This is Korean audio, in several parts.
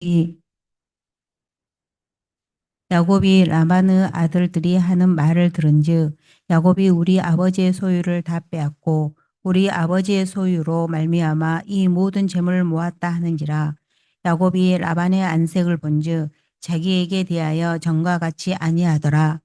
이 야곱이 라반의 아들들이 하는 말을 들은즉 야곱이 우리 아버지의 소유를 다 빼앗고 우리 아버지의 소유로 말미암아 이 모든 재물을 모았다 하는지라. 야곱이 라반의 안색을 본즉 자기에게 대하여 전과 같이 아니하더라.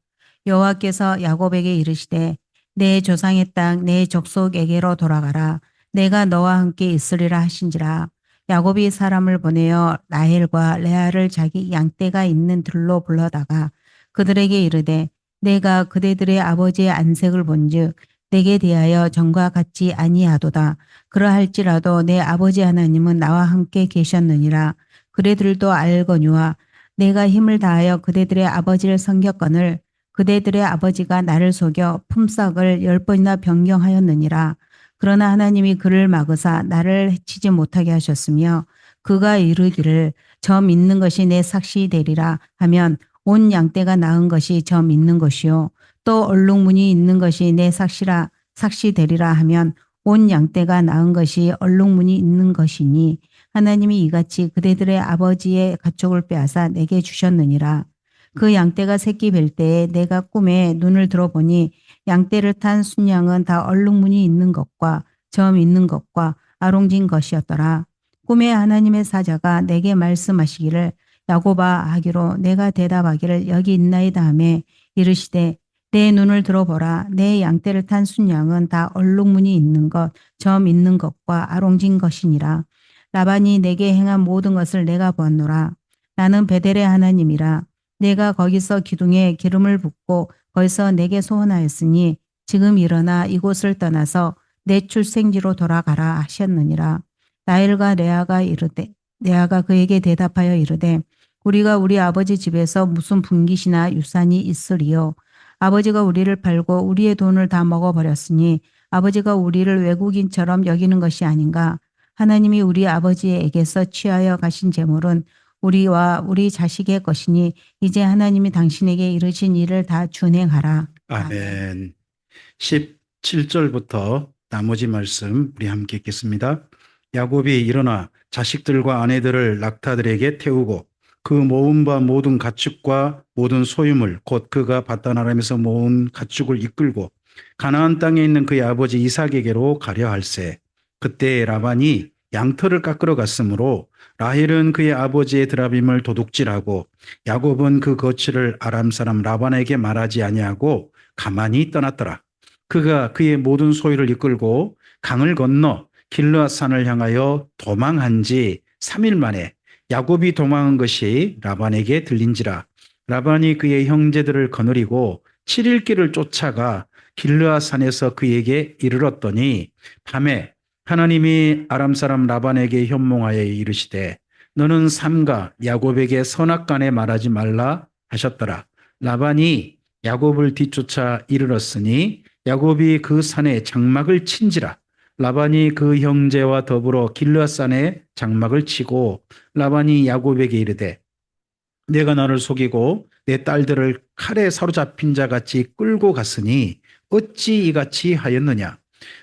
여호와께서 야곱에게 이르시되 내 조상의 땅 내 족속에게로 돌아가라. 내가 너와 함께 있으리라 하신지라. 야곱이 사람을 보내어 라헬과 레아를 자기 양떼가 있는 들로 불러다가 그들에게 이르되 내가 그대들의 아버지의 안색을 본즉 내게 대하여 전과 같지 아니하도다. 그러할지라도 내 아버지 하나님은 나와 함께 계셨느니라. 그대들도 알거니와 내가 힘을 다하여 그대들의 아버지를 섬겼거늘 그대들의 아버지가 나를 속여 품삯을 10번이나 변경하였느니라. 그러나 하나님이 그를 막으사 나를 해치지 못하게 하셨으며 그가 이르기를 저 믿는 것이 내 삭시 되리라 하면 온 양떼가 낳은 것이 저 믿는 것이요 또 얼룩무늬 있는 것이 내 삭시 되리라 하면 온 양떼가 낳은 것이 얼룩무늬 있는 것이니 하나님이 이같이 그대들의 아버지의 가축을 빼앗아 내게 주셨느니라. 그 양떼가 새끼 뵐 때에 내가 꿈에 눈을 들어보니 양떼를 탄 순양은 다 얼룩무늬 있는 것과 점 있는 것과 아롱진 것이었더라. 꿈에 하나님의 사자가 내게 말씀하시기를 야곱아 하기로 내가 대답하기를 여기 있나이다 하매 이르시되 내 눈을 들어보라. 내 양떼를 탄 순양은 다 얼룩무늬 있는 것, 점 있는 것과 아롱진 것이니라. 라반이 내게 행한 모든 것을 내가 보았노라. 나는 베델의 하나님이라. 내가 거기서 기둥에 기름을 붓고 거기서 내게 소원하였으니 지금 일어나 이곳을 떠나서 내 출생지로 돌아가라 하셨느니라. 라헬과 레아가 그에게 대답하여 이르되 우리가 우리 아버지 집에서 무슨 분깃이나 유산이 있으리요. 아버지가 우리를 팔고 우리의 돈을 다 먹어버렸으니 아버지가 우리를 외국인처럼 여기는 것이 아닌가. 하나님이 우리 아버지에게서 취하여 가신 재물은 우리와 우리 자식의 것이니 이제 하나님이 당신에게 이르신 일을 다 준행하라. 아멘. 17절부터 나머지 말씀 우리 함께 읽겠습니다. 야곱이 일어나 자식들과 아내들을 낙타들에게 태우고 그 모은 바 모든 가축과 모든 소유물 곧 그가 바단 아람에서 모은 가축을 이끌고 가나안 땅에 있는 그의 아버지 이삭에게로 가려 할세. 그때 라반이 양털을 깎으러 갔으므로 라헬은 그의 아버지의 드라빔을 도둑질하고 야곱은 그 거취를 아람 사람 라반에게 말하지 아니하고 가만히 떠났더라. 그가 그의 모든 소유를 이끌고 강을 건너 길르앗산을 향하여 도망한 지 3일 만에 야곱이 도망한 것이 라반에게 들린지라. 라반이 그의 형제들을 거느리고 7일 길을 쫓아가 길르앗산에서 그에게 이르렀더니 밤에 하나님이 아람 사람 라반에게 현몽하여 이르시되 너는 삼가 야곱에게 선악간에 말하지 말라 하셨더라. 라반이 야곱을 뒤쫓아 이르렀으니 야곱이 그 산에 장막을 친지라. 라반이 그 형제와 더불어 길르앗산에 장막을 치고 라반이 야곱에게 이르되 내가 너를 속이고 내 딸들을 칼에 사로잡힌 자 같이 끌고 갔으니 어찌 이같이 하였느냐.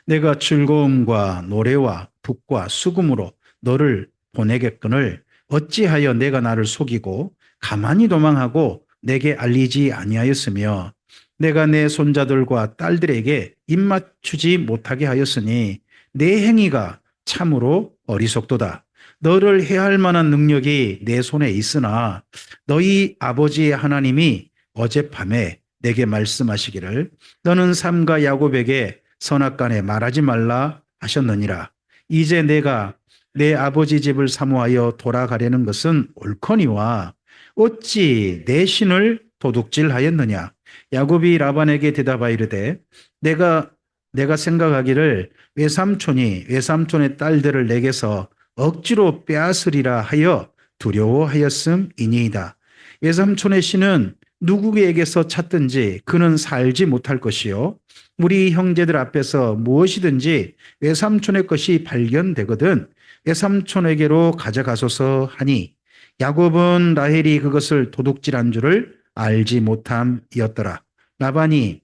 내가 즐거움과 노래와 북과 수금으로 너를 보내겠거늘 어찌하여 내가 나를 속이고 가만히 도망하고 내게 알리지 아니하였으며 내가 내 손자들과 딸들에게 입맞추지 못하게 하였으니 내 행위가 참으로 어리석도다. 너를 해할 만한 능력이 내 손에 있으나 너희 아버지의 하나님이 어젯밤에 내게 말씀하시기를 너는 삼가 야곱에게 선악간에 말하지 말라 하셨느니라. 이제 내가 내 아버지 집을 사모하여 돌아가려는 것은 옳거니와 어찌 내 신을 도둑질하였느냐. 야곱이 라반에게 대답하여 이르되 내가 생각하기를 외삼촌의 딸들을 내게서 억지로 빼앗으리라 하여 두려워하였음이니이다. 외삼촌의 신은 누구에게서 찾든지 그는 살지 못할 것이요 우리 형제들 앞에서 무엇이든지 외삼촌의 것이 발견되거든 외삼촌에게로 가져가소서 하니 야곱은 라헬이 그것을 도둑질한 줄을 알지 못함이었더라. 라반이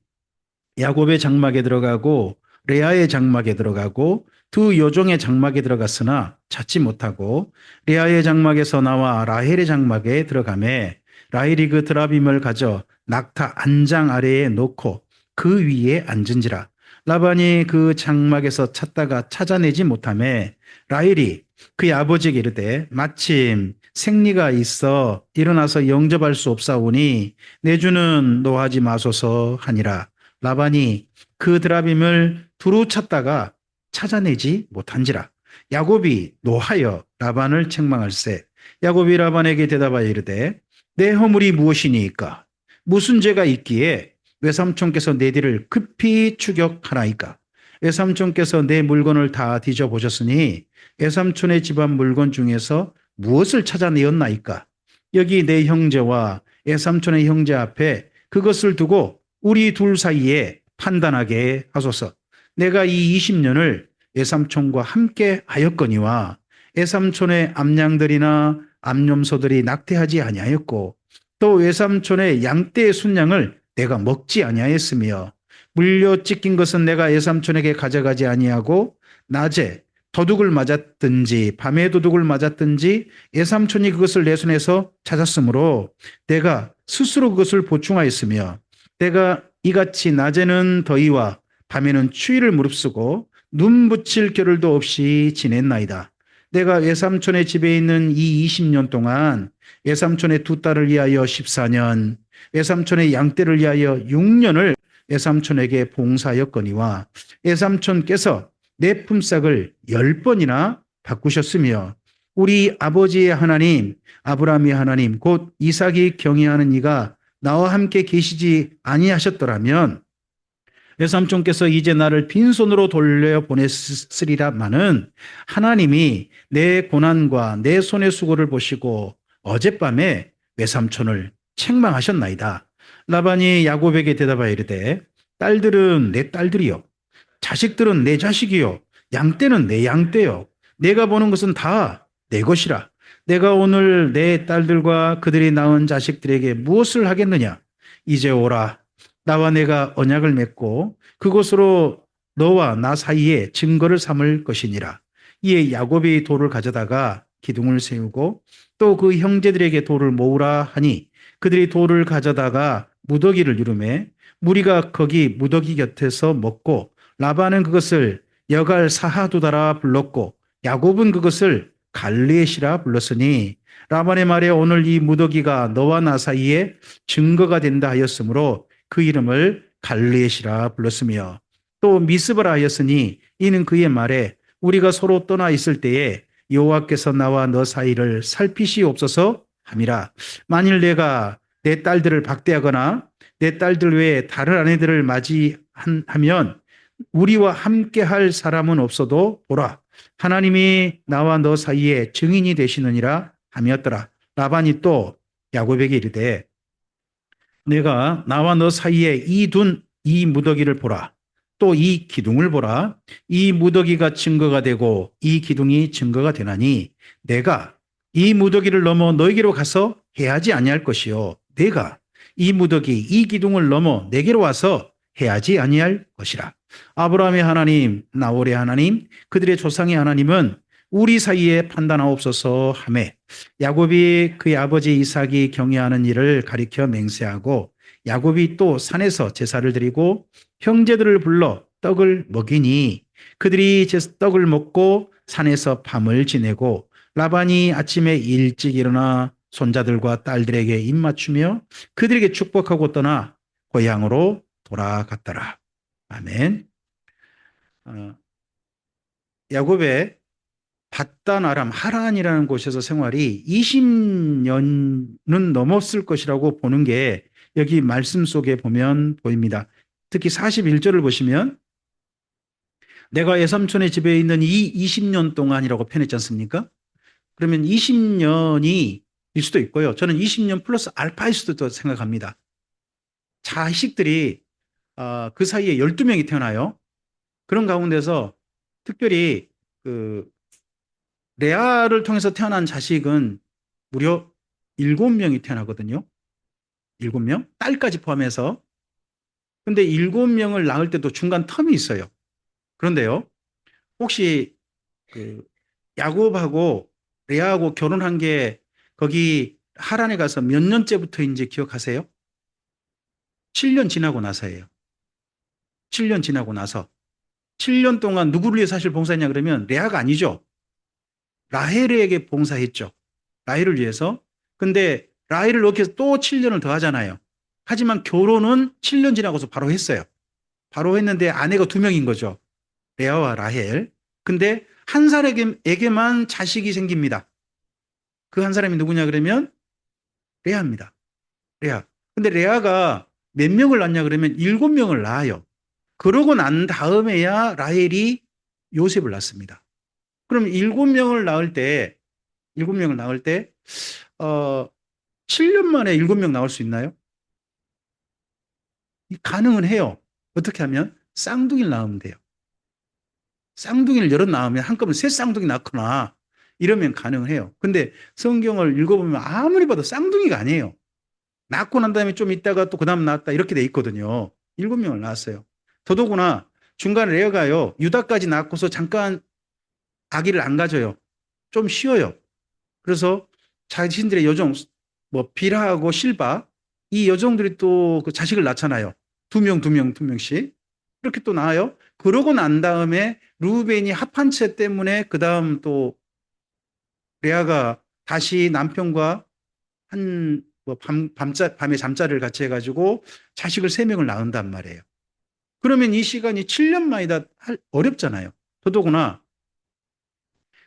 야곱의 장막에 들어가고 레아의 장막에 들어가고 두 여종의 장막에 들어갔으나 찾지 못하고 레아의 장막에서 나와 라헬의 장막에 들어가매 라헬이 그 드라빔을 가져 낙타 안장 아래에 놓고 그 위에 앉은지라. 라반이 그 장막에서 찾다가 찾아내지 못하매 라헬이 그의 아버지에게 이르되 마침 생리가 있어 일어나서 영접할 수 없사오니 내 주는 노하지 마소서 하니라. 라반이 그 드라빔을 두루 찾다가 찾아내지 못한지라. 야곱이 노하여 라반을 책망할세. 야곱이 라반에게 대답하여 이르되 내 허물이 무엇이니까? 무슨 죄가 있기에 외삼촌께서 내 뒤를 급히 추격하나이까? 외삼촌께서 내 물건을 다 뒤져보셨으니 외삼촌의 집안 물건 중에서 무엇을 찾아내었나이까? 여기 내 형제와 외삼촌의 형제 앞에 그것을 두고 우리 둘 사이에 판단하게 하소서. 내가 이 20년을 외삼촌과 함께 하였거니와 외삼촌의 암양들이나 암염소들이 낙태하지 아니하였고 또 외삼촌의 양떼의 순양을 내가 먹지 아니하였으며 물려 찢긴 것은 내가 외삼촌에게 가져가지 아니하고 낮에 도둑을 맞았든지 밤에 도둑을 맞았든지 외삼촌이 그것을 내 손에서 찾았으므로 내가 스스로 그것을 보충하였으며 내가 이같이 낮에는 더위와 밤에는 추위를 무릅쓰고 눈 붙일 겨를도 없이 지냈나이다. 내가 외삼촌의 집에 있는 이 20년 동안 외삼촌의 두 딸을 위하여 14년, 외삼촌의 양떼를 위하여 6년을 외삼촌에게 봉사하였거니와 외삼촌께서 내 품삯을 10번이나 바꾸셨으며 우리 아버지의 하나님, 아브라함의 하나님, 곧 이삭이 경외하는 이가 나와 함께 계시지 아니하셨더라면 외삼촌께서 이제 나를 빈손으로 돌려보냈으리라마는 하나님이 내 고난과 내 손의 수고를 보시고 어젯밤에 외삼촌을 책망하셨나이다. 라반이 야곱에게 대답하여 이르되 딸들은 내 딸들이요 자식들은 내 자식이요 양떼는 내 양떼요 내가 보는 것은 다 내 것이라. 내가 오늘 내 딸들과 그들이 낳은 자식들에게 무엇을 하겠느냐? 이제 오라. 나와 내가 언약을 맺고 그곳으로 너와 나 사이에 증거를 삼을 것이니라. 이에 야곱이 돌을 가져다가 기둥을 세우고 또 그 형제들에게 돌을 모으라 하니 그들이 돌을 가져다가 무더기를 이루매 무리가 거기 무더기 곁에서 먹고 라반은 그것을 여갈 사하두다라 불렀고 야곱은 그것을 갈르엣이라 불렀으니 라반의 말에 오늘 이 무더기가 너와 나 사이에 증거가 된다 하였으므로 그 이름을 갈르엣이라 불렀으며 또 미스바라 하였으니 이는 그의 말에 우리가 서로 떠나 있을 때에 여호와께서 나와 너 사이를 살피시옵소서 함이라. 만일 내가 내 딸들을 박대하거나 내 딸들 외에 다른 아내들을 맞이하면 우리와 함께 할 사람은 없어도 보라 하나님이 나와 너 사이에 증인이 되시느니라 하였더라. 라반이 또 야곱에게 이르되 내가 나와 너 사이에 이 무더기를 보라. 또 이 기둥을 보라. 이 무더기가 증거가 되고 이 기둥이 증거가 되나니 내가 이 무더기를 넘어 너에게로 가서 해하지 아니할 것이요 내가 이 무더기 이 기둥을 넘어 내게로 와서 해하지 아니할 것이라. 아브라함의 하나님, 나홀의 하나님, 그들의 조상의 하나님은 우리 사이에 판단하옵소서 하매 야곱이 그의 아버지 이삭이 경외하는 일을 가리켜 맹세하고 야곱이 또 산에서 제사를 드리고 형제들을 불러 떡을 먹이니 그들이 떡을 먹고 산에서 밤을 지내고 라반이 아침에 일찍 일어나 손자들과 딸들에게 입맞추며 그들에게 축복하고 떠나 고향으로 돌아갔더라. 아멘. 야곱의 밧단 아람 하란이라는 곳에서 생활이 20년은 넘었을 것이라고 보는 게 여기 말씀 속에 보면 보입니다. 특히 41절을 보시면 내가 외삼촌의 집에 있는 이 20년 동안이라고 표현했지 않습니까? 그러면 20년이 일 수도 있고요. 저는 20년 플러스 알파일 수도 생각합니다. 자식들이 그 사이에 12명이 태어나요. 그런 가운데서 특별히 그 레아를 통해서 태어난 자식은 무려 7명이 태어나거든요. 7명? 딸까지 포함해서. 근데 7명을 낳을 때도 중간 텀이 있어요. 그런데요. 혹시 그 야곱하고 레아하고 결혼한 게 거기 하란에 가서 몇 년째부터인지 기억하세요? 7년 지나고 나서예요. 7년 지나고 나서. 7년 동안 누구를 위해 사실 봉사했냐 그러면 레아가 아니죠. 라헬에게 봉사했죠. 라헬을 위해서. 근데 라헬을 넣기 위해서 또 7년을 더 하잖아요. 하지만 결혼은 7년 지나고서 바로 했어요. 바로 했는데 아내가 두 명인 거죠. 레아와 라헬. 근데 한 사람에게만 자식이 생깁니다. 그 한 사람이 누구냐 그러면 레아입니다. 레아. 근데 레아가 몇 명을 낳냐 그러면 7명을 낳아요. 그러고 난 다음에야 라헬이 요셉을 낳습니다. 그럼 7명을 낳을 때, 7년 만에 7명 낳을 수 있나요? 가능은 해요. 어떻게 하면? 쌍둥이를 낳으면 돼요. 쌍둥이를 여럿 낳으면 한꺼번에 새 쌍둥이 낳거나 이러면 가능은 해요. 근데 성경을 읽어보면 아무리 봐도 쌍둥이가 아니에요. 낳고 난 다음에 좀 있다가 또 그 다음 낳았다 이렇게 돼 있거든요. 7명을 낳았어요. 더더구나 중간에 레아가요. 유다까지 낳고서 잠깐 아기를 안 가져요. 좀 쉬어요. 그래서 자신들의 여종 뭐 빌하하고 실바 이 여종들이 또 그 자식을 낳잖아요. 두 명씩 이렇게 또 낳아요. 그러고 난 다음에 루벤이 합한 채 때문에 그 다음 또 레아가 다시 남편과 한뭐 밤에 잠자리를 같이 해가지고 자식을 3명을 낳는단 말이에요. 그러면 이 시간이 7년 만이다 어렵잖아요. 더더구나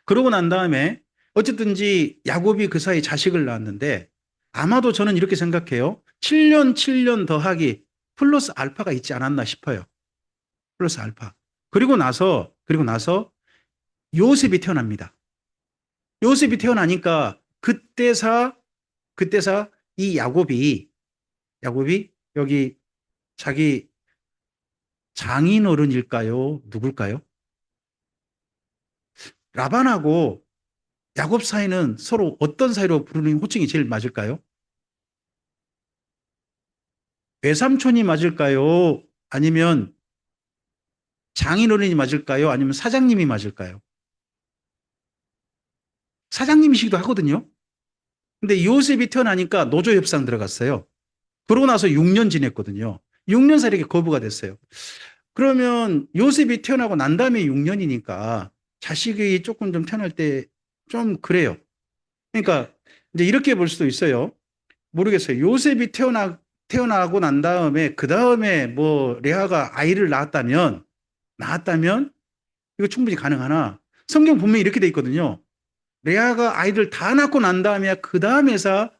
그러고 난 다음에 어쨌든지 야곱이 그 사이 자식을 낳았는데 아마도 저는 이렇게 생각해요. 7년 더하기 플러스 알파가 있지 않았나 싶어요. 플러스 알파. 그리고 나서 요셉이 태어납니다. 요셉이 태어나니까 그때사 이 야곱이 여기 자기 장인어른일까요? 누굴까요? 라반하고 야곱 사이는 서로 어떤 사이로 부르는 호칭이 제일 맞을까요? 외삼촌이 맞을까요? 아니면 장인어른이 맞을까요? 아니면 사장님이 맞을까요? 사장님이시기도 하거든요. 근데 요셉이 태어나니까 노조 협상 들어갔어요. 그러고 나서 6년 지냈거든요. 6년 살이게 거부가 됐어요. 그러면 요셉이 태어나고 난 다음에 6년이니까 자식이 조금 좀 태어날 때 좀 그래요. 그러니까 이제 이렇게 볼 수도 있어요. 모르겠어요. 요셉이 태어나고 난 다음에 그 다음에 뭐 레아가 아이를 낳았다면 이거 충분히 가능하나 성경 분명히 이렇게 돼 있거든요. 레아가 아이를 다 낳고 난 다음에 그 다음에서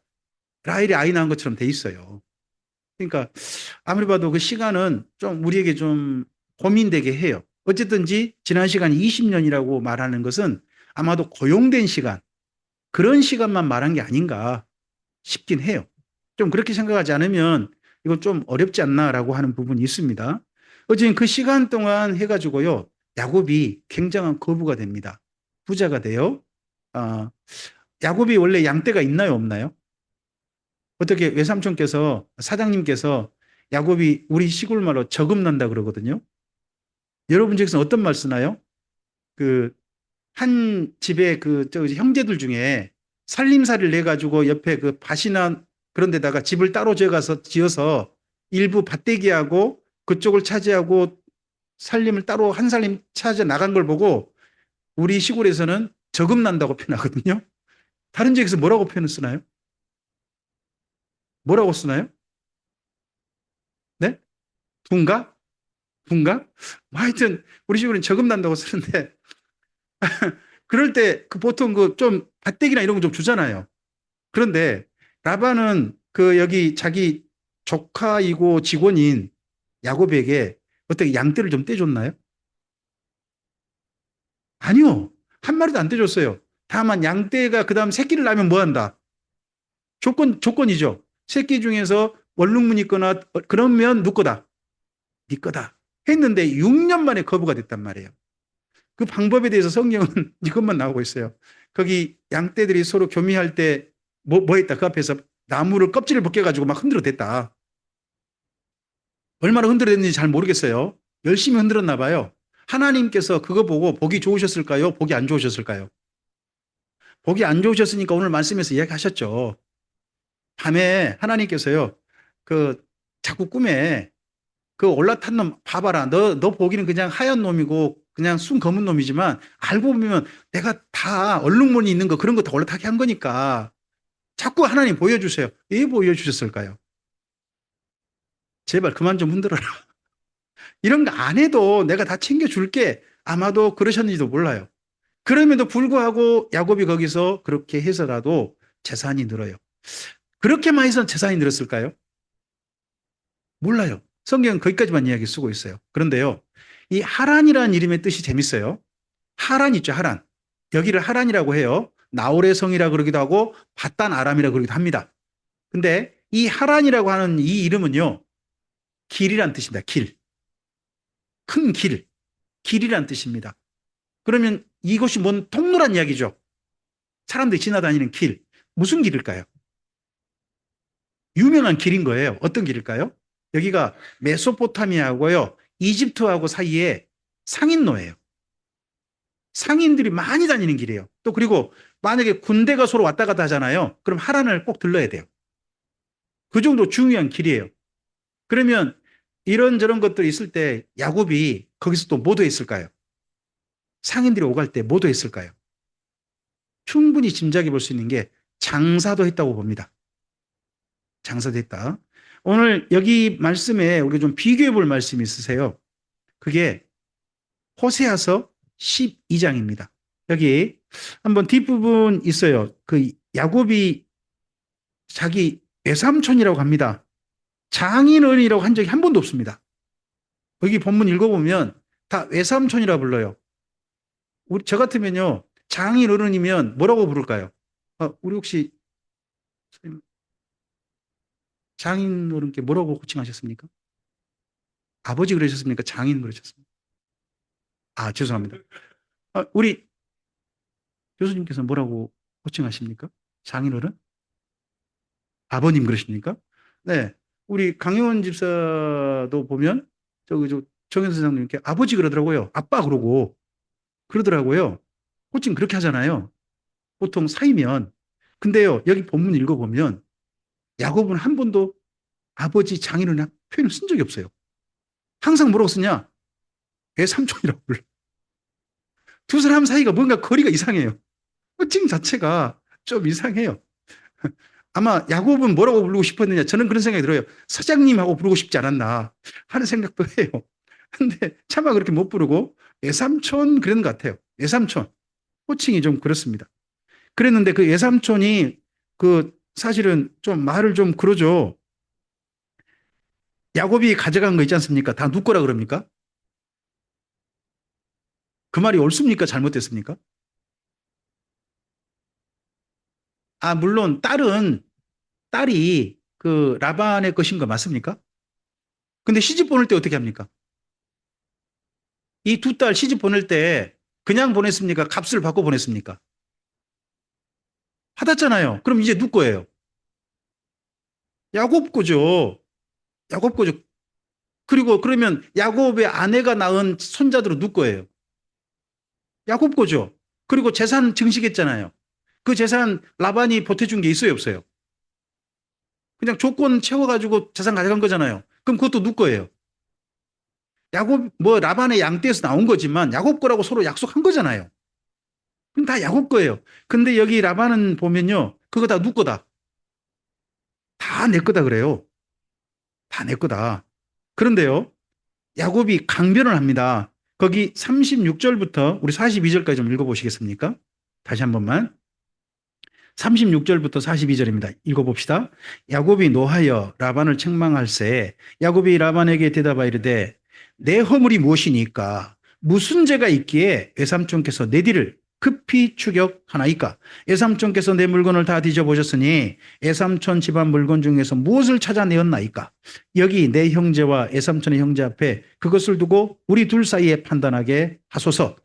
라헬이 아이 낳은 것처럼 돼 있어요. 그러니까 아무리 봐도 그 시간은 좀 우리에게 좀 고민되게 해요. 어쨌든지 지난 시간 20년이라고 말하는 것은 아마도 고용된 시간, 그런 시간만 말한 게 아닌가 싶긴 해요. 좀 그렇게 생각하지 않으면 이건 좀 어렵지 않나라고 하는 부분이 있습니다. 어쨌든 그 시간 동안 해가지고요, 야곱이 굉장한 거부가 됩니다. 부자가 돼요. 아, 야곱이 원래 양떼가 있나요, 없나요? 어떻게 외삼촌께서 사장님께서 야곱이 우리 시골 말로 저금난다 그러거든요. 여러분 중에서 어떤 말 쓰나요? 그 한 집에 저 형제들 중에 살림살이를 내 가지고 옆에 그 밭이나 그런 데다가 집을 따로 지어서 일부 밭대기하고 그쪽을 차지하고 살림을 따로 한 살림 차지해 나간 걸 보고 우리 시골에서는 저금난다고 표현하거든요. 다른 지역에서 뭐라고 표현을 쓰나요? 뭐라고 쓰나요? 네? 분가? 분가? 뭐 하여튼 우리 시골은 저금난다고 쓰는데 그럴 때 그 보통 그 좀 밭대기나 이런 거 좀 주잖아요. 그런데 라반은 그 여기 자기 조카이고 직원인 야곱에게 어떻게 양떼를 좀 떼줬나요? 아니요. 한 마리도 안 떼줬어요. 다만 양떼가 그 다음 새끼를 낳으면 뭐 한다? 조건이죠. 새끼 중에서 원룸문 있거나 그러면 누 거다? 네 거다. 했는데 6년 만에 거부가 됐단 말이에요. 그 방법에 대해서 성경은 이것만 나오고 있어요. 거기 양떼들이 서로 교미할 때 뭐 했다? 그 앞에서 나무를 껍질을 벗겨가지고 막 흔들어 댔다. 얼마나 흔들어 댔는지 잘 모르겠어요. 열심히 흔들었나 봐요. 하나님께서 그거 보고 보기 좋으셨을까요? 보기 안 좋으셨을까요? 보기 안 좋으셨으니까 오늘 말씀에서 이야기하셨죠. 밤에 하나님께서요, 그 자꾸 꿈에 그 올라탄 놈 봐봐라. 너 보기는 그냥 하얀 놈이고 그냥 순 검은 놈이지만 알고 보면 내가 다 얼룩무늬 있는 거 그런 거 다 올라타게 한 거니까 자꾸 하나님 보여주세요. 왜 보여주셨을까요? 제발 그만 좀 흔들어라. 이런 거 안 해도 내가 다 챙겨줄게. 아마도 그러셨는지도 몰라요. 그럼에도 불구하고 야곱이 거기서 그렇게 해서라도 재산이 늘어요. 그렇게만 해서 재산이 늘었을까요? 몰라요. 성경은 거기까지만 이야기 쓰고 있어요. 그런데요, 이 하란이라는 이름의 뜻이 재밌어요. 하란 있죠, 하란. 여기를 하란이라고 해요. 나홀의 성이라 그러기도 하고 바단 아람이라 그러기도 합니다. 근데 이 하란이라고 하는 이 이름은요, 길이란 뜻입니다. 길. 큰 길. 길이란 뜻입니다. 그러면 이것이 뭔 통로란 이야기죠. 사람들이 지나다니는 길. 무슨 길일까요? 유명한 길인 거예요. 어떤 길일까요? 여기가 메소포타미아하고요, 이집트하고 사이에 상인로예요. 상인들이 많이 다니는 길이에요. 또 그리고 만약에 군대가 서로 왔다 갔다 하잖아요. 그럼 하란을 꼭 들러야 돼요. 그 정도 중요한 길이에요. 그러면 이런저런 것들이 있을 때 야곱이 거기서 또 뭐 더 했을까요? 상인들이 오갈 때 뭐 더 했을까요? 충분히 짐작해 볼 수 있는 게 장사도 했다고 봅니다. 장사도 했다. 오늘 여기 말씀에 우리가 좀 비교해 볼 말씀이 있으세요. 그게 호세아서 12장입니다. 여기 한번 뒷부분 있어요. 그 야곱이 자기 외삼촌이라고 합니다. 장인어른이라고 한 적이 한 번도 없습니다. 여기 본문 읽어보면 다 외삼촌이라 불러요. 저 같으면요, 장인어른이면 뭐라고 부를까요? 우리 혹시 장인어른께 뭐라고 호칭하셨습니까? 아버지 그러셨습니까? 장인 그러셨습니까? 죄송합니다. 우리 교수님께서 뭐라고 호칭하십니까? 장인어른? 아버님 그러십니까? 네. 우리 강영원 집사도 보면 정현 선생님께 아버지 그러더라고요. 아빠 그러더라고요. 호칭 그렇게 하잖아요. 보통 사이면. 근데요, 여기 본문 읽어보면 야곱은 한 번도 아버지 장인어른 표현을 쓴 적이 없어요. 항상 뭐라고 쓰냐? 외삼촌이라고 불러. 두 사람 사이가 뭔가 거리가 이상해요. 호칭 자체가 좀 이상해요. 아마 야곱은 뭐라고 부르고 싶었느냐, 저는 그런 생각이 들어요. 사장님하고 부르고 싶지 않았나 하는 생각도 해요. 근데 차마 그렇게 못 부르고 외삼촌 그런 것 같아요. 외삼촌. 호칭이 좀 그렇습니다. 그랬는데 그 외삼촌이 사실은 좀 말을 좀 그러죠. 야곱이 가져간 거 있지 않습니까? 다 누 거라 그럽니까? 그 말이 옳습니까? 잘못됐습니까? 물론 딸이 그 라반의 것인 거 맞습니까? 근데 시집 보낼 때 어떻게 합니까? 이 두 딸 시집 보낼 때 그냥 보냈습니까? 값을 받고 보냈습니까? 받았잖아요. 그럼 이제 누 거예요? 야곱 거죠. 야곱 거죠. 그리고 그러면 야곱의 아내가 낳은 손자들은 누 거예요? 야곱 거죠. 그리고 재산 증식했잖아요. 그 재산 라반이 보태준 게 있어요, 없어요? 그냥 조건 채워가지고 재산 가져간 거잖아요. 그럼 그것도 누 거예요? 야곱, 라반의 양떼에서 나온 거지만 야곱 거라고 서로 약속한 거잖아요. 그럼 다 야곱 거예요. 근데 여기 라반은 보면요, 그거 다 누 거다. 다 내 거다 그래요. 다 내 거다. 그런데요, 야곱이 강변을 합니다. 거기 36절부터 우리 42절까지 좀 읽어보시겠습니까? 다시 한 번만. 36절부터 42절입니다. 읽어봅시다. 야곱이 노하여 라반을 책망할세 야곱이 라반에게 대답하여 이르되 내 허물이 무엇이니까 무슨 죄가 있기에 외삼촌께서 내 뒤를 급히 추격하나이까 외삼촌께서 내 물건을 다 뒤져보셨으니 외삼촌 집안 물건 중에서 무엇을 찾아내었나이까 여기 내 형제와 외삼촌의 형제 앞에 그것을 두고 우리 둘 사이에 판단하게 하소서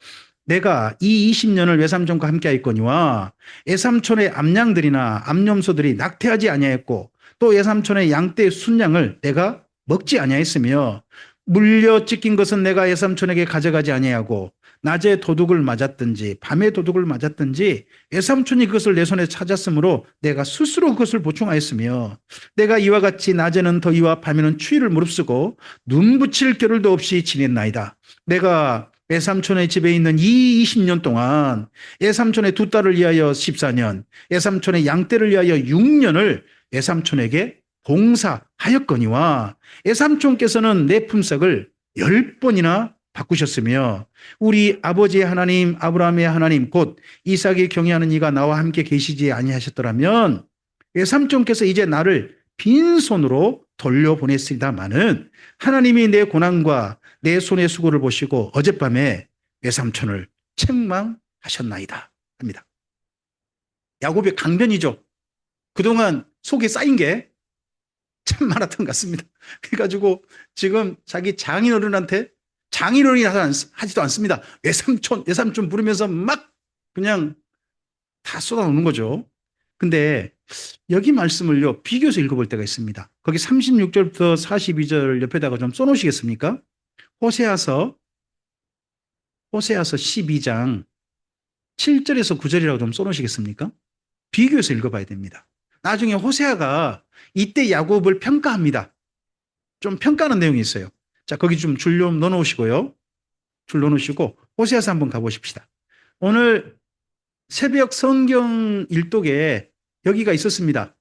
내가 이 20년을 외삼촌과 함께 하였거니와 외삼촌의 암양들이나 암염소들이 낙태하지 아니하였고 또 외삼촌의 양떼 순양을 내가 먹지 아니하였으며 물려 찢긴 것은 내가 외삼촌에게 가져가지 아니하고 낮에 도둑을 맞았든지 밤에 도둑을 맞았든지 외삼촌이 그것을 내 손에 찾았으므로 내가 스스로 그것을 보충하였으며 내가 이와 같이 낮에는 더위와 밤에는 추위를 무릅쓰고 눈 붙일 겨를도 없이 지냈나이다. 내가 외삼촌의 집에 있는 이 20년 동안 외삼촌의 두 딸을 위하여 14년, 외삼촌의 양떼를 위하여 6년을 외삼촌에게 봉사하였거니와 외삼촌께서는 내 품삯을 10번이나 바꾸셨으며 우리 아버지의 하나님 아브라함의 하나님 곧 이삭이 경외하는 이가 나와 함께 계시지 아니하셨더라면 외삼촌께서 이제 나를 빈손으로 돌려보냈으리다마는 하나님이 내 고난과 내 손의 수고를 보시고 어젯밤에 외삼촌을 책망하셨나이다 합니다. 야곱의 강변이죠. 그동안 속에 쌓인 게 참 많았던 것 같습니다. 그래가지고 지금 자기 장인어른한테 장인어른이 하지도 않습니다. 외삼촌 부르면서 막 그냥 다 쏟아놓는 거죠. 근데 여기 말씀을요, 비교해서 읽어볼 때가 있습니다. 거기 36절부터 42절 옆에다가 좀 써놓으시겠습니까? 호세아서 12장 7절에서 9절이라고 좀 써놓으시겠습니까? 비교해서 읽어봐야 됩니다. 나중에 호세아가 이때 야곱을 평가합니다. 좀 평가하는 내용이 있어요. 자, 거기 좀 줄 좀 넣어놓으시고요. 줄 넣어놓으시고 호세아서 한번 가보십시다. 오늘 새벽 성경 일독에 여기가 있었습니다.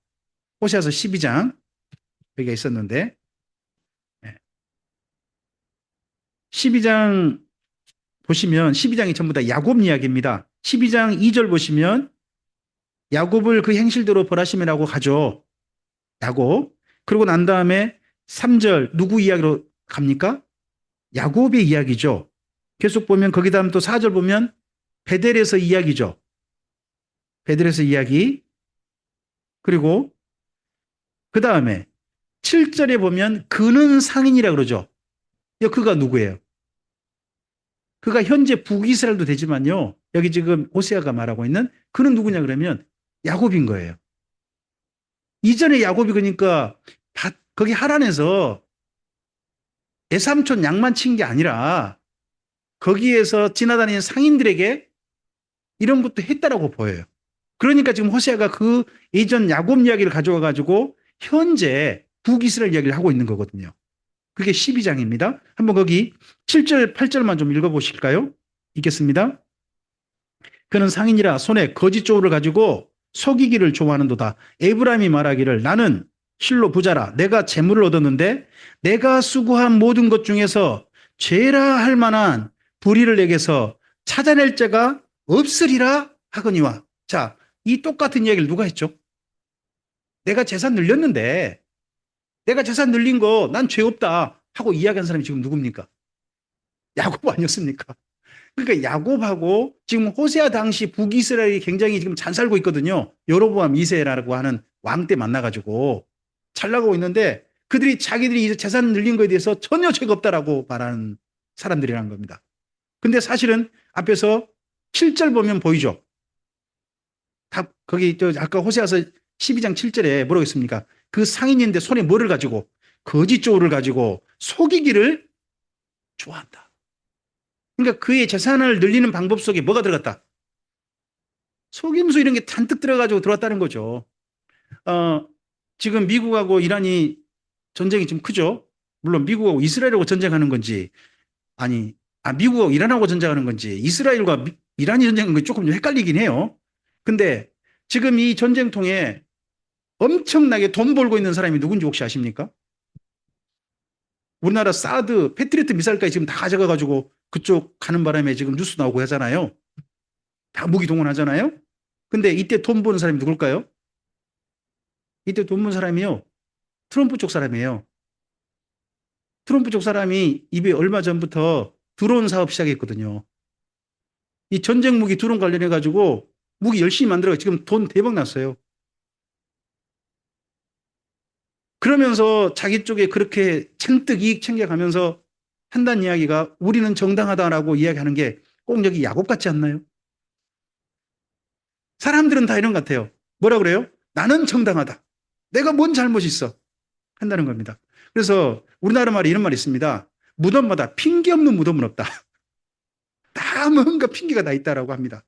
호세아서 12장 여기가 있었는데 12장 보시면 12장이 전부 다 야곱 이야기입니다. 12장 2절 보시면 야곱을 그 행실대로 벌하심이라고 가죠. 야곱. 그러고 난 다음에 3절 누구 이야기로 갑니까? 야곱의 이야기죠. 계속 보면 거기 다음 또 4절 보면 베델에서 이야기죠. 베델에서 이야기. 그리고 그 다음에 7절에 보면 그는 상인이라고 그러죠. 그가 누구예요? 그가 현재 북이스라엘도 되지만요. 여기 지금 호세아가 말하고 있는 그는 누구냐 그러면 야곱인 거예요. 이전에 야곱이 그러니까 거기 하란에서 외삼촌 양만 친 게 아니라 거기에서 지나다니는 상인들에게 이런 것도 했다라고 보여요. 그러니까 지금 호세아가 그 예전 야곱 이야기를 가져와 가지고 현재 북이스라엘 이야기를 하고 있는 거거든요. 그게 12장입니다. 한번 거기 7절, 8절만 좀 읽어보실까요? 읽겠습니다. 그는 상인이라 손에 거짓 조를 가지고 속이기를 좋아하는도다. 에브라임이 말하기를 나는 실로 부자라 내가 재물을 얻었는데 내가 수고한 모든 것 중에서 죄라 할 만한 불의를 내게서 찾아낼 자가 없으리라 하거니와. 자, 이 똑같은 이야기를 누가 했죠? 내가 재산 늘렸는데 내가 재산 늘린 거 난 죄 없다 하고 이야기한 사람이 지금 누굽니까? 야곱 아니었습니까? 그러니까 야곱하고 지금 호세아 당시 북이스라엘이 굉장히 지금 잘 살고 있거든요. 여로보암 2세라고 하는 왕 때 만나가지고 잘 나가고 있는데 그들이 자기들이 이제 재산 늘린 거에 대해서 전혀 죄가 없다라고 말하는 사람들이라는 겁니다. 근데 사실은 앞에서 7절 보면 보이죠. 거기 아까 호세아서 12장 7절에 뭐라고 했습니까? 그 상인인데 손에 뭐를 가지고 거짓 조를 가지고 속이기를 좋아한다. 그러니까 그의 재산을 늘리는 방법 속에 뭐가 들어갔다? 속임수 이런 게 잔뜩 들어가지고 들어왔다는 거죠. 지금 미국하고 이란이 전쟁이 좀 크죠. 물론 미국하고 이스라엘하고 전쟁하는 건지 미국하고 이란하고 전쟁하는 건지 이스라엘과 이란이 전쟁하는 건지 조금 헷갈리긴 해요. 근데 지금 이 전쟁통에 엄청나게 돈 벌고 있는 사람이 누군지 혹시 아십니까? 우리나라 사드, 패트리어트 미사일까지 지금 다 가져가가지고 그쪽 가는 바람에 지금 뉴스 나오고 하잖아요. 다 무기 동원하잖아요. 근데 이때 돈 버는 사람이 누굴까요? 이때 돈 버는 사람이요. 트럼프 쪽 사람이에요. 트럼프 쪽 사람이 입에 얼마 전부터 드론 사업 시작했거든요. 이 전쟁 무기 드론 관련해가지고 무기 열심히 만들어요. 지금 돈 대박 났어요. 그러면서 자기 쪽에 그렇게 잔뜩 이익 챙겨가면서 한다는 이야기가 우리는 정당하다라고 이야기하는 게 꼭 여기 야곱 같지 않나요? 사람들은 다 이런 것 같아요. 뭐라 그래요? 나는 정당하다. 내가 뭔 잘못이 있어? 한다는 겁니다. 그래서 우리나라 말에 이런 말이 있습니다. 무덤마다 핑계 없는 무덤은 없다. 다 뭔가 핑계가 나 있다라고 합니다.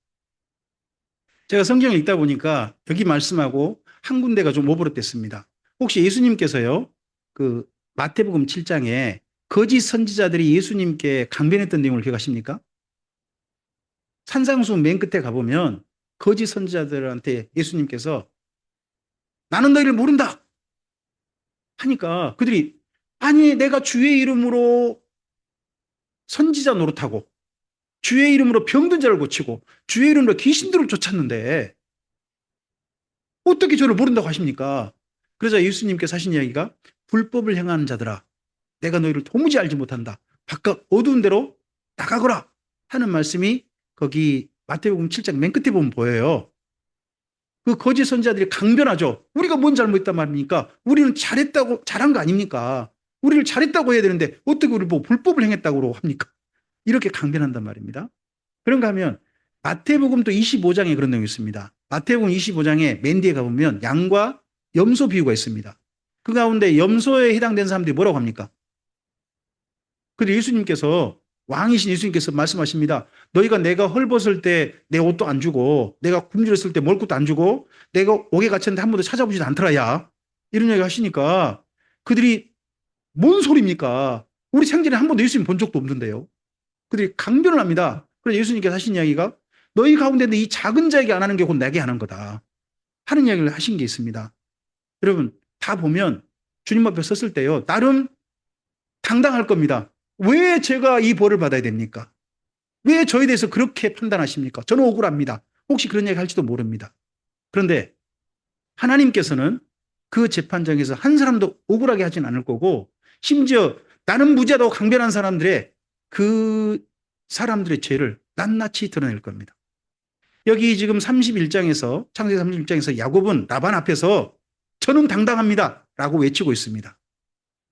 제가 성경을 읽다 보니까 여기 말씀하고 한 군데가 좀 오버랩됐습니다. 혹시 예수님께서요, 그 마태복음 7장에 거짓 선지자들이 예수님께 강변했던 내용을 기억하십니까? 산상수 맨 끝에 가보면 거짓 선지자들한테 예수님께서 나는 너희를 모른다 하니까 그들이 아니 내가 주의 이름으로 선지자 노릇하고 주의 이름으로 병든 자를 고치고 주의 이름으로 귀신들을 쫓았는데 어떻게 저를 모른다고 하십니까? 그러자 예수님께서 하신 이야기가 불법을 행하는 자들아 내가 너희를 도무지 알지 못한다. 바깥 어두운 데로 나가거라 하는 말씀이 거기 마태복음 7장 맨 끝에 보면 보여요. 그 거짓 선지자들이 강변하죠. 우리가 뭔 잘못했단 말입니까? 우리는 잘했다고 잘한 거 아닙니까? 우리를 잘했다고 해야 되는데 어떻게 우리를 보고 불법을 행했다고 합니까? 이렇게 강변한단 말입니다. 그런가 하면 마태복음도 25장에 그런 내용이 있습니다. 마태복음 25장에 맨 뒤에 가보면 양과 염소 비유가 있습니다. 그 가운데 염소에 해당된 사람들이 뭐라고 합니까? 근데 예수님께서 왕이신 예수님께서 말씀하십니다. 너희가 내가 헐벗을 때 내 옷도 안 주고 내가 굶주렸을 때 먹을 것도 안 주고 내가 옥에 갇혔는데 한 번도 찾아보지도 않더라 야. 이런 얘기 하시니까 그들이 뭔 소리입니까? 우리 생전에 한 번도 예수님 본 적도 없는데요. 그들이 강변을 합니다. 그래서 예수님께서 하신 이야기가 너희 가운데 이 작은 자에게 안 하는 게 곧 내게 하는 거다. 하는 이야기를 하신 게 있습니다. 여러분 다 보면 주님 앞에 섰을 때요. 나름 당당할 겁니다. 왜 제가 이 벌을 받아야 됩니까? 왜 저에 대해서 그렇게 판단하십니까? 저는 억울합니다. 혹시 그런 얘기 할지도 모릅니다. 그런데 하나님께서는 그 재판장에서 한 사람도 억울하게 하진 않을 거고 심지어 나는 무죄하다고 강변한 사람들의 그 사람들의 죄를 낱낱이 드러낼 겁니다. 여기 지금 31장에서 창세기 31장에서 야곱은 라반 앞에서 저는 당당합니다 라고 외치고 있습니다.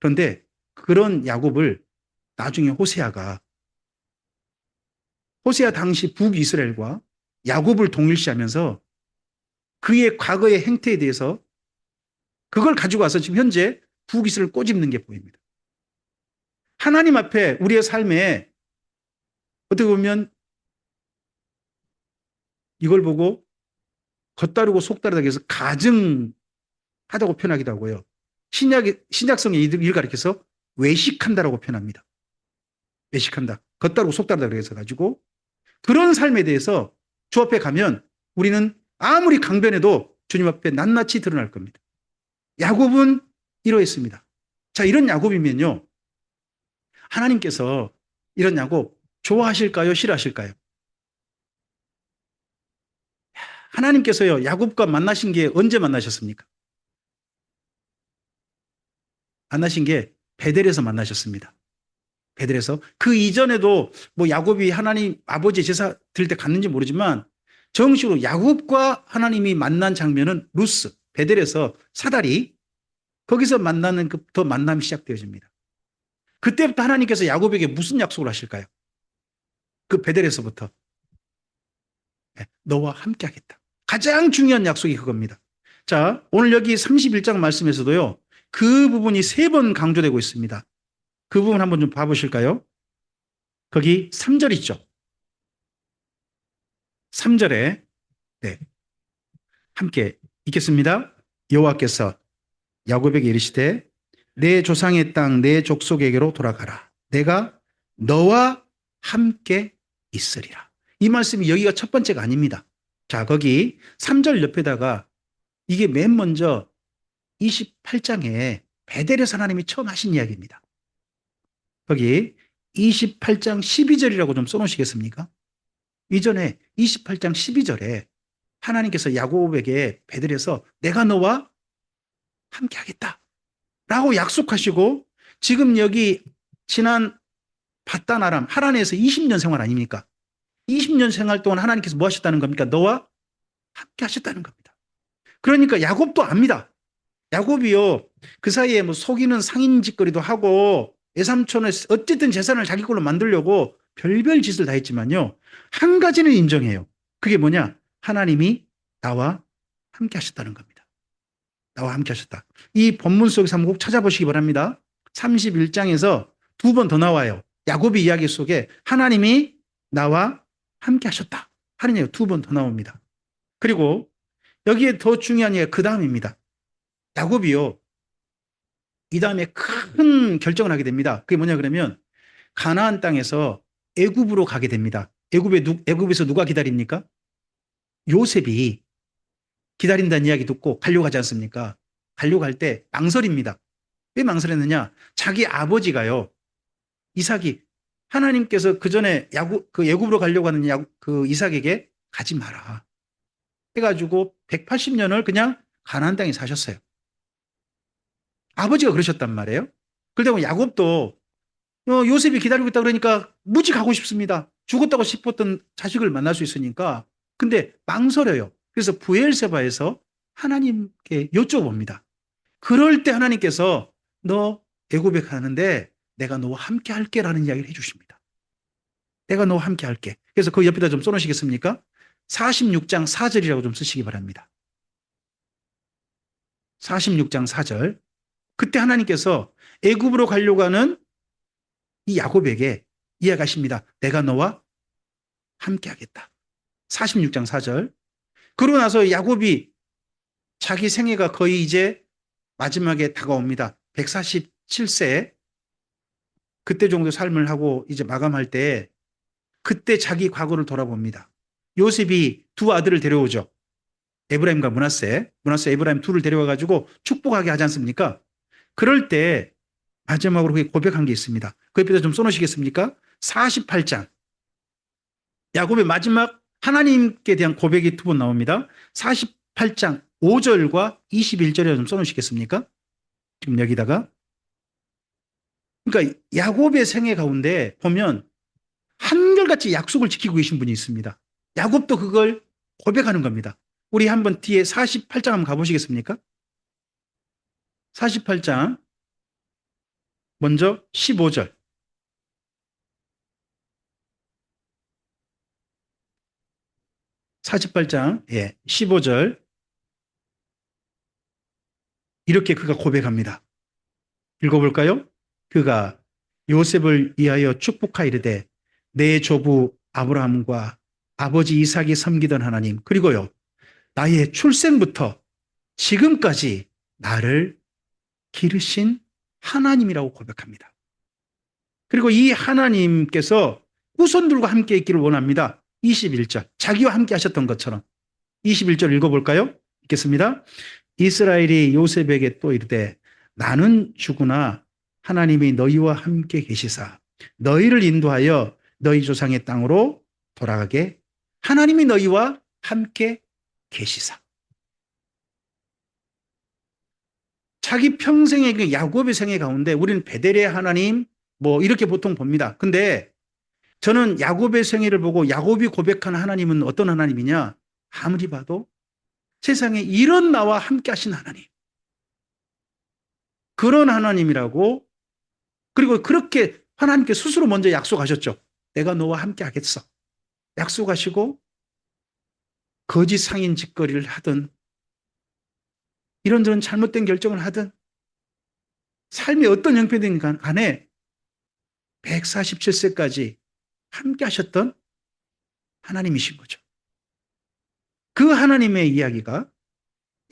그런데 그런 야곱을 나중에 호세아 당시 북이스라엘과 야곱을 동일시하면서 그의 과거의 행태에 대해서 그걸 가지고 와서 지금 현재 북이스라엘을 꼬집는 게 보입니다. 하나님 앞에 우리의 삶에 어떻게 보면 이걸 보고 겉다르고 속다르다 해서 가증하다고 표현하기도 하고요. 신약성에 이를 가리켜서 외식한다라고 표현합니다. 외식한다. 겉다르고 속다르다 그래서 가지고 그런 삶에 대해서 주 앞에 가면 우리는 아무리 강변해도 주님 앞에 낱낱이 드러날 겁니다. 야곱은 이러했습니다. 자, 이런 야곱이면요. 하나님께서 이런 야곱 좋아하실까요? 싫어하실까요? 하나님께서요. 야곱과 만나신 게 언제 만나셨습니까? 만나신 게 베델에서 만나셨습니다. 베델에서 그 이전에도 뭐 야곱이 하나님 아버지 제사 드릴 때 갔는지 모르지만 정식으로 야곱과 하나님이 만난 장면은 루스 베델에서 사다리 거기서 만나는 더 만남이 시작되어집니다. 그때부터 하나님께서 야곱에게 무슨 약속을 하실까요? 그 베델에서부터 너와 함께 하겠다. 가장 중요한 약속이 그겁니다. 자, 오늘 여기 31장 말씀에서도요. 그 부분이 3번 강조되고 있습니다. 그 부분 한번 좀 봐보실까요? 거기 3절 있죠. 3절에 네, 함께 읽겠습니다. 여호와께서 야곱에게 이르시되 내 조상의 땅 내 족속에게로 돌아가라. 내가 너와 함께 있으리라. 이 말씀이 여기가 첫 번째가 아닙니다. 자, 거기 3절 옆에다가 이게 맨 먼저 28장에 베델에서 하나님이 처음 하신 이야기입니다. 거기 28장 12절이라고 좀 써놓으시겠습니까? 이전에 28장 12절에 하나님께서 야곱에게 베델에서 내가 너와 함께 하겠다 라고 약속하시고 지금 여기 지난 바단 아람 하란에서 20년 생활 아닙니까? 20년 생활 동안 하나님께서 뭐 하셨다는 겁니까? 너와 함께 하셨다는 겁니다. 그러니까 야곱도 압니다. 야곱이요 그 사이에 뭐 속이는 상인짓거리도 하고 외삼촌의 어쨌든 재산을 자기 걸로 만들려고 별별 짓을 다 했지만요 한 가지는 인정해요. 그게 뭐냐? 하나님이 나와 함께 하셨다는 겁니다. 나와 함께 하셨다. 이 본문 속에서 한번 꼭 찾아보시기 바랍니다. 31장에서 두 번 더 나와요. 야곱의 이야기 속에 하나님이 나와 함께 하셨다 하는 얘기가 두 번 더 나옵니다. 그리고 여기에 더 중요한 얘기가 그 다음입니다. 야곱이요, 이 다음에 큰 결정을 하게 됩니다. 그게 뭐냐 그러면 가나안 땅에서 애굽으로 가게 됩니다. 애굽에서 누가 기다립니까? 요셉이 기다린다는 이야기 듣고 가려고 하지 않습니까? 가려고 할 때 망설입니다. 왜 망설였느냐? 자기 아버지가요, 이삭이 하나님께서 그 전에 애굽으로 가려고 하는 그 이삭에게 가지 마라 해가지고 180년을 그냥 가나안 땅에 사셨어요. 아버지가 그러셨단 말이에요. 그러다 보니 야곱도 요셉이 기다리고 있다 그러니까 무지 가고 싶습니다. 죽었다고 싶었던 자식을 만날 수 있으니까. 근데 망설여요. 그래서 부엘세바에서 하나님께 여쭤봅니다. 그럴 때 하나님께서 너 애굽에 가는데 내가 너와 함께 할게라는 이야기를 해주십니다. 내가 너와 함께 할게. 그래서 그 옆에다 좀 써놓으시겠습니까? 46장 4절이라고 좀 쓰시기 바랍니다. 46장 4절. 그때 하나님께서 애굽으로 가려고 하는 이 야곱에게 이야기하십니다. 내가 너와 함께 하겠다. 46장 4절. 그러고 나서 야곱이 자기 생애가 거의 이제 마지막에 다가옵니다. 147세 그때 정도 삶을 하고 이제 마감할 때 그때 자기 과거를 돌아봅니다. 요셉이 두 아들을 데려오죠. 에브라임과 므낫세 에브라임 둘을 데려와 가지고 축복하게 하지 않습니까? 그럴 때 마지막으로 그게 고백한 게 있습니다. 그 옆에다 좀 써놓으시겠습니까? 48장. 야곱의 마지막 하나님께 대한 고백이 두 번 나옵니다. 48장 5절과 21절에 좀 써놓으시겠습니까? 지금 여기다가. 그러니까 야곱의 생애 가운데 보면 한결같이 약속을 지키고 계신 분이 있습니다. 야곱도 그걸 고백하는 겁니다. 우리 한번 뒤에 48장 한번 가보시겠습니까? 48장 먼저 15절. 48장 15절 이렇게 그가 고백합니다. 읽어볼까요? 그가 요셉을 위하여 축복하이르되 내 조부 아브라함과 아버지 이삭이 섬기던 하나님 그리고요 나의 출생부터 지금까지 나를 기르신 하나님이라고 고백합니다. 그리고 이 하나님께서 후손들과 함께 있기를 원합니다. 21절 자기와 함께 하셨던 것처럼 21절 읽어볼까요? 읽겠습니다. 이스라엘이 요셉에게 또 이르되 나는 죽으나 하나님이 너희와 함께 계시사 너희를 인도하여 너희 조상의 땅으로 돌아가게 하나님이 너희와 함께 계시사. 자기 평생의 그 야곱의 생애 가운데 우리는 베델의 하나님 뭐 이렇게 보통 봅니다. 근데 저는 야곱의 생애를 보고 야곱이 고백한 하나님은 어떤 하나님이냐? 아무리 봐도 세상에 이런 나와 함께 하신 하나님. 그런 하나님이라고 그리고 그렇게 하나님께 스스로 먼저 약속하셨죠. 내가 너와 함께 하겠어. 약속하시고 거짓 상인 짓거리를 하든 이런저런 잘못된 결정을 하든 삶이 어떤 형편이든 간에 147세까지 함께 하셨던 하나님이신 거죠. 그 하나님의 이야기가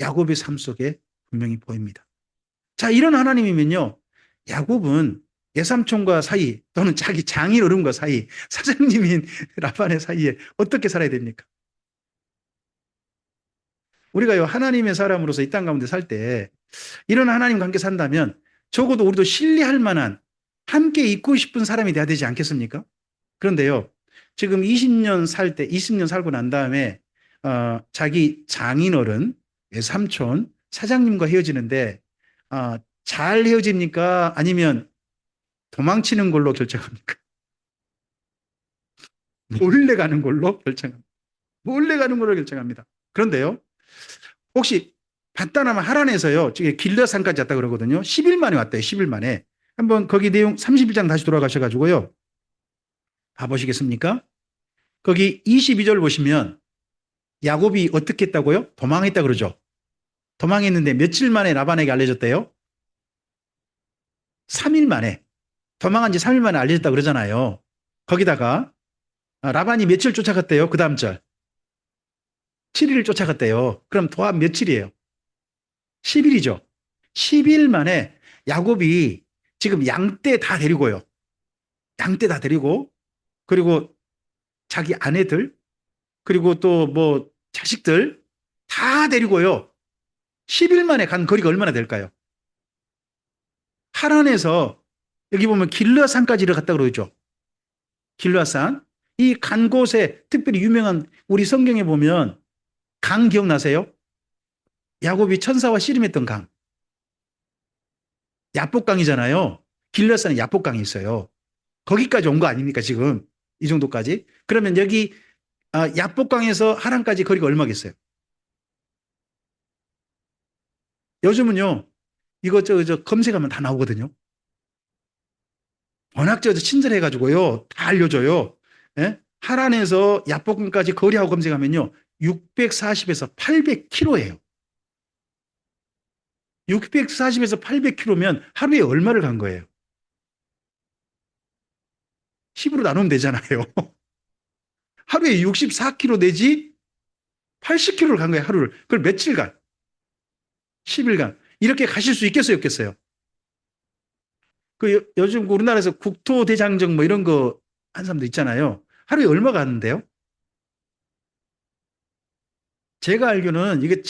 야곱의 삶 속에 분명히 보입니다. 자, 이런 하나님이면요. 야곱은 예삼촌과 사이 또는 자기 장인 어른과 사이 사장님인 라반의 사이에 어떻게 살아야 됩니까? 우리가요 하나님의 사람으로서 이 땅 가운데 살 때 이런 하나님과 함께 산다면 적어도 우리도 신뢰할 만한 함께 있고 싶은 사람이 돼야 되지 않겠습니까? 그런데요 지금 20년 살고 난 다음에 자기 장인어른 삼촌 사장님과 헤어지는데 잘 헤어집니까? 아니면 도망치는 걸로 결정합니까? 몰래 가는 걸로 결정합니다. 몰래 가는 걸로 결정합니다. 그런데요 혹시 간단하면 하란에서요 길르앗산까지 왔다 그러거든요. 10일 만에 왔대요. 10일 만에. 한번 거기 내용 31장 다시 돌아가셔가지고요 봐보시겠습니까? 거기 22절 보시면 야곱이 어떻게 했다고요? 도망했다 그러죠. 도망했는데 며칠 만에 라반에게 알려졌대요? 3일 만에 도망한 지 3일 만에 알려졌다 그러잖아요. 거기다가 라반이 며칠 쫓아갔대요? 그 다음 절. 7일을 쫓아갔대요. 그럼 도합 며칠이에요? 10일이죠. 10일 만에 야곱이 지금 양떼 다 데리고요. 양떼 다 데리고, 그리고 자기 아내들, 그리고 또 뭐 자식들 다 데리고요. 10일 만에 간 거리가 얼마나 될까요? 하란에서 여기 보면 길르앗산까지를 갔다 그러죠. 길르앗산. 이 간 곳에 특별히 유명한 우리 성경에 보면 강 기억나세요? 야곱이 천사와 씨름했던 강. 야복강이잖아요. 길르앗산에 야복강이 있어요. 거기까지 온 거 아닙니까, 지금? 이 정도까지? 그러면 여기 야복강에서 하란까지 거리가 얼마겠어요? 요즘은요, 이거 저 검색하면 다 나오거든요. 워낙 친절해가지고요, 다 알려줘요. 예? 하란에서 야복강까지 거리하고 검색하면요, 640에서 800km예요. 640에서 800km면 하루에 얼마를 간 거예요? 10으로 나누면 되잖아요. 하루에 64km 내지 80km를 간 거예요, 하루를. 그걸 며칠간, 10일간. 이렇게 가실 수 있겠어요, 없겠어요? 요즘 우리나라에서 국토대장정 뭐 이런 거 한 사람도 있잖아요. 하루에 얼마 가는데요? 제가 알기로는 이게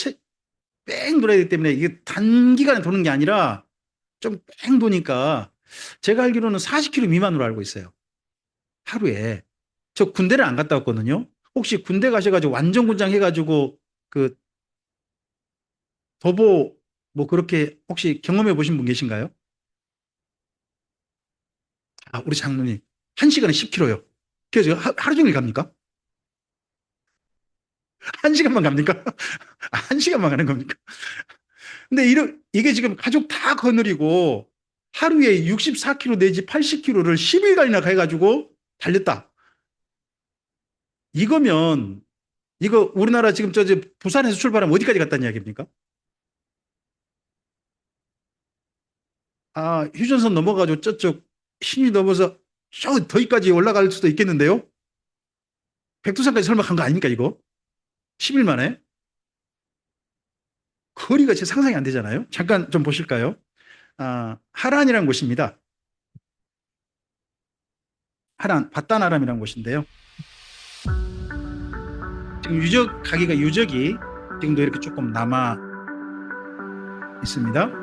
뺑 돌아야 되기 때문에 이게 단기간에 도는 게 아니라 좀 뺑 도니까 제가 알기로는 40km 미만으로 알고 있어요. 하루에. 저 군대를 안 갔다 왔거든요. 혹시 군대 가셔가지고 완전 군장 해가지고 그 도보 뭐 그렇게 혹시 경험해 보신 분 계신가요? 우리 장로님. 1시간에 10km요. 그래서 하루 종일 갑니까? 1시간만 갑니까? 1시간만 가는 겁니까? 근데 이게 지금 가족 다 거느리고 하루에 64km 내지 80km를 10일간이나 가가지고 달렸다. 이거면, 이거 우리나라 지금 부산에서 출발하면 어디까지 갔다는 이야기입니까? 휴전선 넘어가지고 저쪽 신이 넘어서 저 더위까지 올라갈 수도 있겠는데요? 백두산까지 설마 간 거 아닙니까, 이거? 10일 만에? 거리가 제 상상이 안 되잖아요? 잠깐 좀 보실까요? 하란이라는 곳입니다. 하란, 바단 아람이라는 곳인데요. 지금 가기가 유적이 지금도 이렇게 조금 남아 있습니다.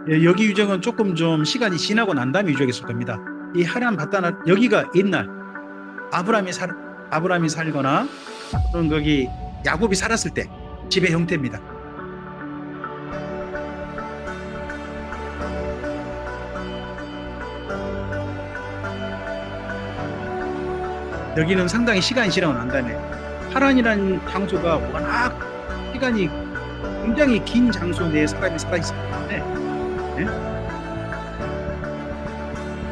예, 여기 유적은 조금 좀 시간이 지나고 난 다음에 유적이 있을 겁니다. 이 하란 바단 여기가 옛날 아브라함이 살거나 또는 거기 야곱이 살았을 때 집의 형태입니다. 여기는 상당히 시간이 지나고 난 다음에 하란이라는 장소가 워낙 시간이 굉장히 긴 장소 내에 사람이 살아있기 때문에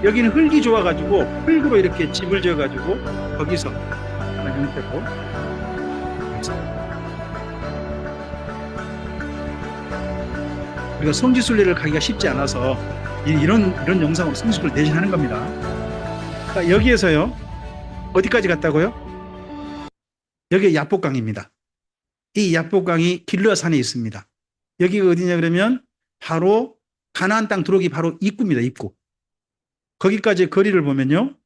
여기는 흙이 좋아가지고 흙으로 이렇게 집을 지어가지고 거기서 하는 형태고 우리가 성지순례를 가기가 쉽지 않아서 이런 영상으로 성지순례를 대신하는 겁니다. 그러니까 여기에서요 어디까지 갔다고요? 여기 야복강입니다. 이 야복강이 길르앗산에 있습니다. 여기가 어디냐 그러면 바로 가나안 땅 들어오기 바로 입구입니다. 입구. 거기까지 거리를 보면요.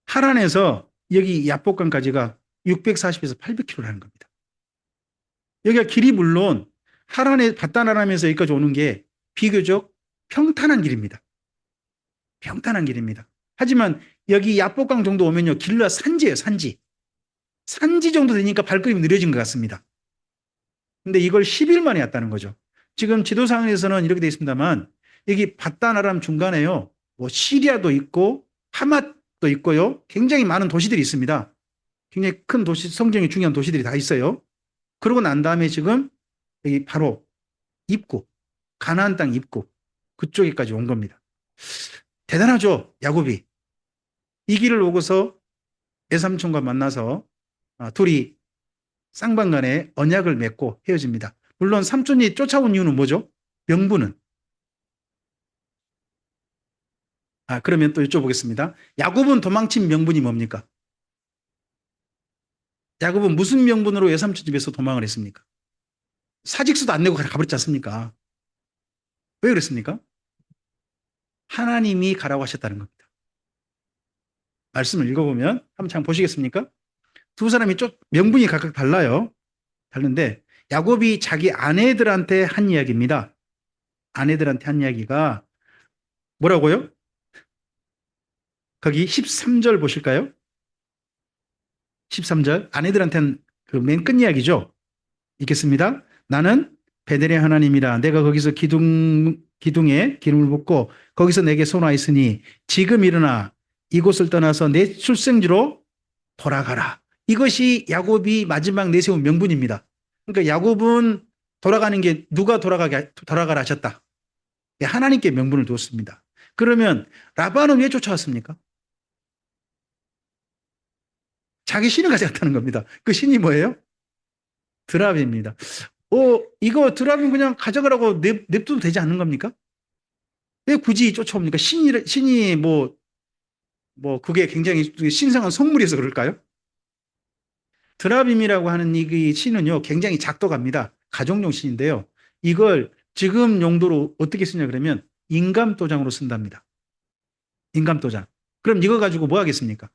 하란에서 여기 야복강까지가 640에서 800km라는 겁니다. 여기가 길이 물론 하란에 바단 아람에서 여기까지 오는 게 비교적 평탄한 길입니다. 평탄한 길입니다. 하지만 여기 야복강 정도 오면요. 길르앗 산지예요. 산지. 산지 정도 되니까 발걸음이 느려진 것 같습니다. 근데 이걸 10일 만에 왔다는 거죠. 지금 지도상에서는 이렇게 되어 있습니다만 여기 바단 아람 중간에요. 뭐 시리아도 있고 하맛도 있고요. 굉장히 많은 도시들이 있습니다. 굉장히 큰 도시, 성경에 중요한 도시들이 다 있어요. 그러고 난 다음에 지금 여기 바로 입구, 가나안 땅 입구 그쪽에까지 온 겁니다. 대단하죠, 야곱이. 이 길을 오고서 외삼촌과 만나서 둘이 쌍방간에 언약을 맺고 헤어집니다. 물론 삼촌이 쫓아온 이유는 뭐죠? 명분은 그러면 또 여쭤보겠습니다. 야곱은 도망친 명분이 뭡니까? 야곱은 무슨 명분으로 외삼촌 집에서 도망을 했습니까? 사직서도 안 내고 가버렸지 않습니까? 왜 그랬습니까? 하나님이 가라고 하셨다는 겁니다. 말씀을 읽어보면 한번 참 보시겠습니까? 두 사람이 명분이 각각 달라요. 다른데 야곱이 자기 아내들한테 한 이야기입니다. 아내들한테 한 이야기가 뭐라고요? 거기 13절 보실까요? 13절 아내들한테는 그 맨 끝 이야기죠. 읽겠습니다. 나는 베델의 하나님이라 내가 거기서 기둥에 기름을 붓고 거기서 내게 소나있으니 지금 일어나 이곳을 떠나서 내 출생지로 돌아가라. 이것이 야곱이 마지막 내세운 명분입니다. 그러니까 야곱은 돌아가는 게 누가 돌아가라 하셨다. 하나님께 명분을 두었습니다. 그러면 라반은 왜 쫓아왔습니까? 자기 신을 가져갔다는 겁니다. 그 신이 뭐예요? 드랍입니다. 이거 드랍은 그냥 가져가라고 냅둬도 되지 않는 겁니까? 왜 굳이 쫓아옵니까? 신이 그게 굉장히 신성한 성물이어서 그럴까요? 드라빔이라고 하는 이 신은요, 굉장히 작도갑니다. 가정용 신인데요. 이걸 지금 용도로 어떻게 쓰냐 그러면 인감도장으로 쓴답니다. 인감도장. 그럼 이거 가지고 뭐 하겠습니까?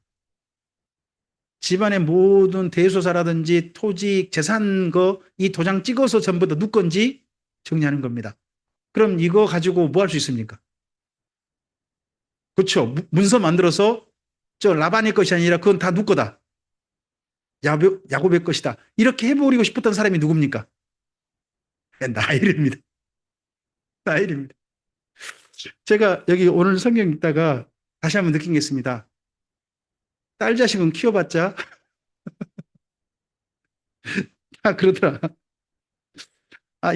집안의 모든 대소사라든지 토지, 재산 이 도장 찍어서 전부 다 누 건지 정리하는 겁니다. 그럼 이거 가지고 뭐 할 수 있습니까? 그렇죠. 문서 만들어서 저 라반의 것이 아니라 그건 다 누 거다. 야곱의 것이다. 이렇게 해버리고 싶었던 사람이 누굽니까? 나일입니다. 나일입니다. 제가 여기 오늘 성경 읽다가 다시 한번 느낀 게 있습니다. 딸 자식은 키워봤자 그러더라.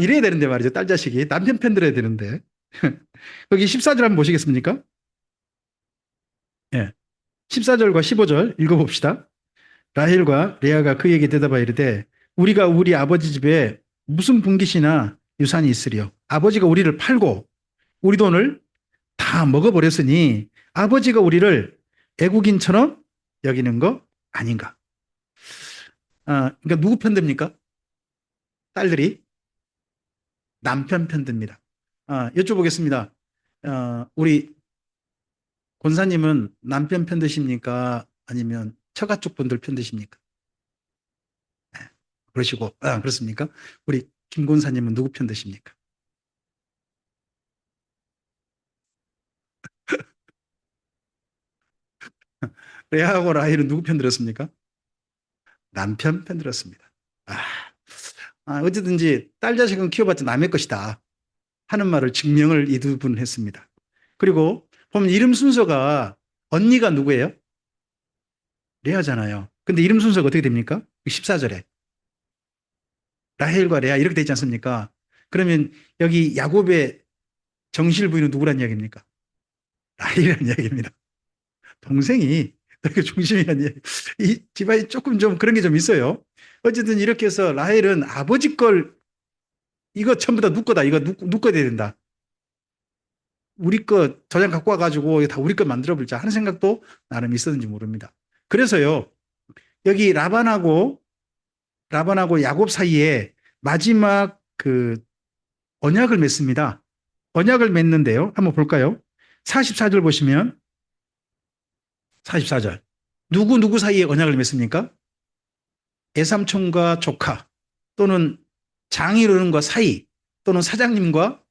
이래야 되는데 말이죠. 딸 자식이 남편 편 들어야 되는데. 거기 14절 한번 보시겠습니까? 예. 14절과 15절 읽어봅시다. 라헬과 레아가 그에게 대답하여 이르되 우리가 우리 아버지 집에 무슨 분깃이나 유산이 있으리요. 아버지가 우리를 팔고 우리 돈을 다 먹어버렸으니 아버지가 우리를 애국인처럼 여기는 거 아닌가? 그러니까 누구 편듭니까? 딸들이 남편 편듭니다. 여쭤보겠습니다. 우리 권사님은 남편 편드십니까? 아니면 처가 쪽 분들 편드십니까? 그러시고, 그렇습니까? 우리 김 권사님은 누구 편드십니까? 레아하고 라헬은 누구 편 들었습니까? 남편 편 들었습니다. 어쨌든지 딸 자식은 키워봤자 남의 것이다 하는 말을 증명을 이 두 분 했습니다. 그리고 보면 이름 순서가 언니가 누구예요? 레아잖아요. 근데 이름 순서가 어떻게 됩니까? 14절에 라헬과 레아 이렇게 되지 않습니까? 그러면 여기 야곱의 정실 부인은 누구란 이야기입니까? 라헬이라는 이야기입니다. 동생이 되게 중심이라는 이야기. 이 집안이 조금 좀 그런 게 좀 있어요. 어쨌든 이렇게 해서 라헬은 아버지 걸 이거 전부 다 누 거다. 이거 누 거 돼야 된다. 우리 거 저장 갖고 와가지고 다 우리 거 만들어 볼자 하는 생각도 나름 있었는지 모릅니다. 그래서요, 여기 라반하고 야곱 사이에 마지막 그 언약을 맺습니다. 언약을 맺는데요. 한번 볼까요? 44절 보시면 44절. 누구 사이에 언약을 맺습니까? 애삼촌과 조카 또는 장인어른과 사이 또는 사장님과